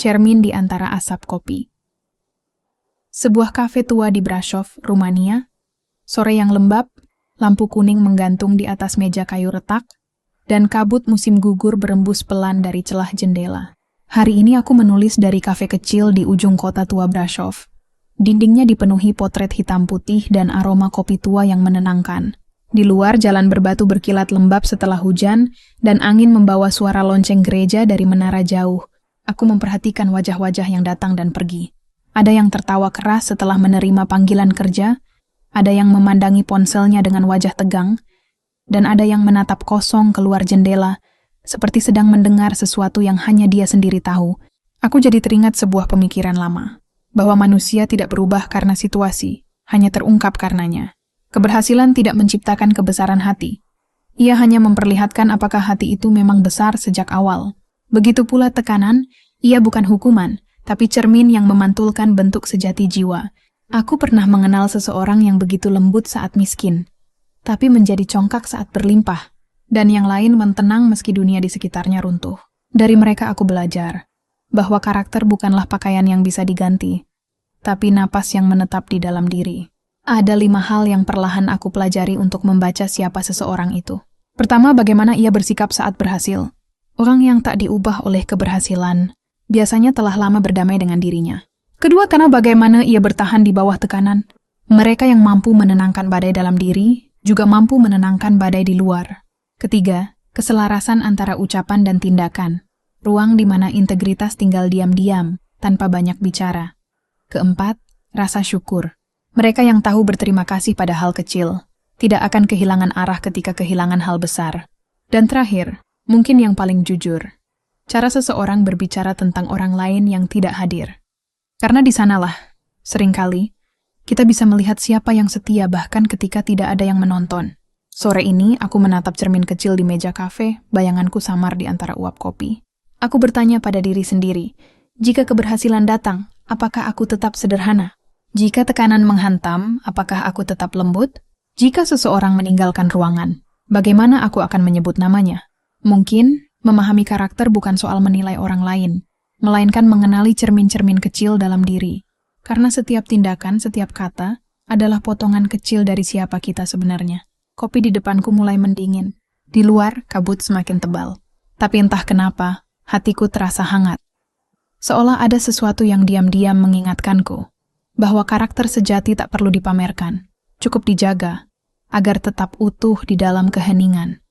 cermin di antara asap kopi. Sebuah kafe tua di Brasov, Rumania. Sore yang lembab, lampu kuning menggantung di atas meja kayu retak, dan kabut musim gugur berembus pelan dari celah jendela. Hari ini aku menulis dari kafe kecil di ujung kota tua Brasov. Dindingnya dipenuhi potret hitam putih dan aroma kopi tua yang menenangkan. Di luar, jalan berbatu berkilat lembab setelah hujan, dan angin membawa suara lonceng gereja dari menara jauh. Aku memperhatikan wajah-wajah yang datang dan pergi. Ada yang tertawa keras setelah menerima panggilan kerja, ada yang memandangi ponselnya dengan wajah tegang, dan ada yang menatap kosong keluar jendela, seperti sedang mendengar sesuatu yang hanya dia sendiri tahu. Aku jadi teringat sebuah pemikiran lama, bahwa manusia tidak berubah karena situasi, hanya terungkap karenanya. Keberhasilan tidak menciptakan kebesaran hati. Ia hanya memperlihatkan apakah hati itu memang besar sejak awal. Begitu pula tekanan, ia bukan hukuman, tapi cermin yang memantulkan bentuk sejati jiwa. Aku pernah mengenal seseorang yang begitu lembut saat miskin, tapi menjadi congkak saat berlimpah, dan yang lain mentenang meski dunia di sekitarnya runtuh. Dari mereka aku belajar bahwa karakter bukanlah pakaian yang bisa diganti, tapi napas yang menetap di dalam diri. Ada 5 hal yang perlahan aku pelajari untuk membaca siapa seseorang itu. Pertama, bagaimana ia bersikap saat berhasil. Orang yang tak diubah oleh keberhasilan biasanya telah lama berdamai dengan dirinya. Kedua, karena bagaimana ia bertahan di bawah tekanan. Mereka yang mampu menenangkan badai dalam diri juga mampu menenangkan badai di luar. Ketiga, keselarasan antara ucapan dan tindakan. Ruang di mana integritas tinggal diam-diam tanpa banyak bicara. Keempat, rasa syukur. Mereka yang tahu berterima kasih pada hal kecil, tidak akan kehilangan arah ketika kehilangan hal besar. Dan terakhir, mungkin yang paling jujur, cara seseorang berbicara tentang orang lain yang tidak hadir. Karena di sanalah, seringkali, kita bisa melihat siapa yang setia bahkan ketika tidak ada yang menonton. Sore ini, aku menatap cermin kecil di meja kafe, bayanganku samar di antara uap kopi. Aku bertanya pada diri sendiri, jika keberhasilan datang, apakah aku tetap sederhana? Jika tekanan menghantam, apakah aku tetap lembut? Jika seseorang meninggalkan ruangan, bagaimana aku akan menyebut namanya? Mungkin, memahami karakter bukan soal menilai orang lain, melainkan mengenali cermin-cermin kecil dalam diri. Karena setiap tindakan, setiap kata, adalah potongan kecil dari siapa kita sebenarnya. Kopi di depanku mulai mendingin. Di luar, kabut semakin tebal. Tapi entah kenapa, hatiku terasa hangat. Seolah ada sesuatu yang diam-diam mengingatkanku bahwa karakter sejati tak perlu dipamerkan, cukup dijaga, agar tetap utuh di dalam keheningan.